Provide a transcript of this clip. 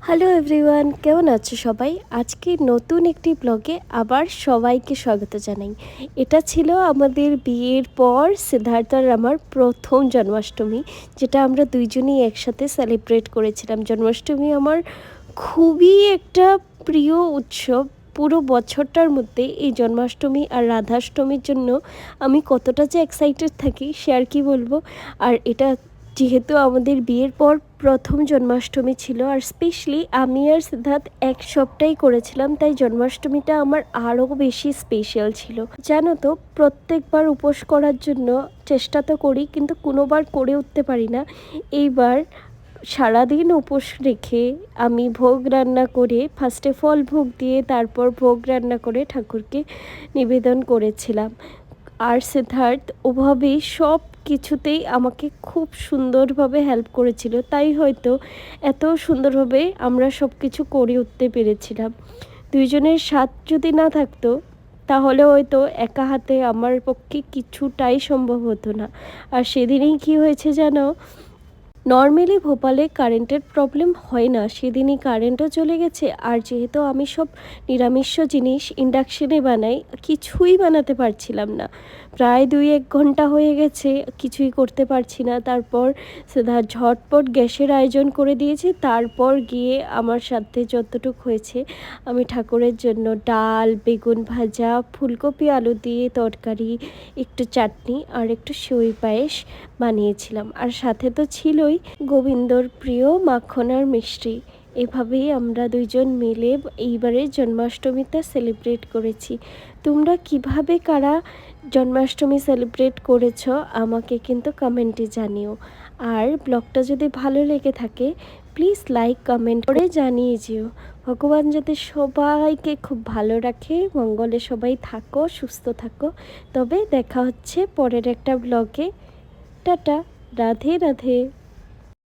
Hello everyone, কেমন আছো সবাই? আজকে নতুন একটি ব্লগে আবার সবাইকে স্বাগত জানাই। এটা ছিল আমাদের বিয়ের পর সিদ্ধার্থ আর আমার প্রথম জন্মাষ্টমী, যেটা আমরা দুইজনেই একসাথে সেলিব্রেট করেছিলাম। জন্মাষ্টমী আমার খুবই একটা প্রিয় উৎসব। পুরো বছরটার মধ্যে এই জন্মাষ্টমী আর রাধাষ্টমীর জন্য আমি কতটা যে এক্সাইটেড থাকি সে আর কি বলবো। আর এটা যেহেতু আমাদের বিয়ের পর প্রথম জন্মাষ্টমী ছিল, আর স্পেশালি আমি আর সিদ্ধার্থ এক সপ্তাহই করেছিলাম, তাই জন্মাষ্টমীটা আমার আরও বেশি স্পেশাল ছিল। জানো তো, প্রত্যেকবার উপোস করার জন্য চেষ্টা তো করি, কিন্তু কোনোবার করে উঠতে পারি না। এইবার সারাদিন উপোস রেখে আমি ভোগ রান্না করে, ফার্স্টে ফল ভোগ দিয়ে তারপর ভোগ রান্না করে ঠাকুরকে নিবেদন করেছিলাম। আর সিদ্ধার্থ ওভাবেই সব কিছুতেই আমাকে খুব সুন্দরভাবে হেল্প করেছিল, তাই হয়তো এত সুন্দরভাবে আমরা সব কিছু করে উঠতে পেরেছিলাম। দুইজনের সাথ যদি না থাকতো তাহলে হয়তো একা হাতে আমার পক্ষে কিছুটাই সম্ভব হতো না। আর সেদিনই কি হয়েছে জানো, নর্মালি ভোপালে কারেন্টের প্রবলেম হয় না, সেদিনই কারেন্টও চলে গেছে। আর যেহেতু আমি সব নিরামিষ জিনিস ইন্ডাকশনে বানাই, কিছুই বানাতে পারছিলাম না। প্রায় 2-1 ঘন্টা হয়ে গেছে, কিছুই করতে পারছি না। তারপর সেটা ঝটপট গ্যাসের আয়োজন করে দিয়েছি। তারপর গিয়ে আমার সাথে যতটুকু হয়েছে আমি ঠাকুরের জন্য ডাল, বেগুন ভাজা, ফুলকপি আলু দিয়ে তরকারি, একটু চাটনি আর একটু সই পায়েস বানিয়েছিলাম। আর সাথে তো ছিলই গোবিন্দর প্রিয় মাখন আর মিষ্টি। এভাবেই আমরা দুইজন মিলে এইবারের জন্মাষ্টমীটা সেলিব্রেট করেছি। তোমরা কিভাবে কারা জন্মাষ্টমী সেলিব্রেট করেছো আমাকে কিন্তু কমেন্টে জানিও। আর ব্লগটা যদি ভালো লেগে থাকে প্লিজ লাইক কমেন্ট করে জানিয়ে যেও। ভগবান যাতে সবাইকে খুব ভালো রাখে, মঙ্গলে সবাই থাকো, সুস্থ থাকো। তবে দেখা হচ্ছে পরের একটা ব্লগে। টাটা, রাধে রাধে।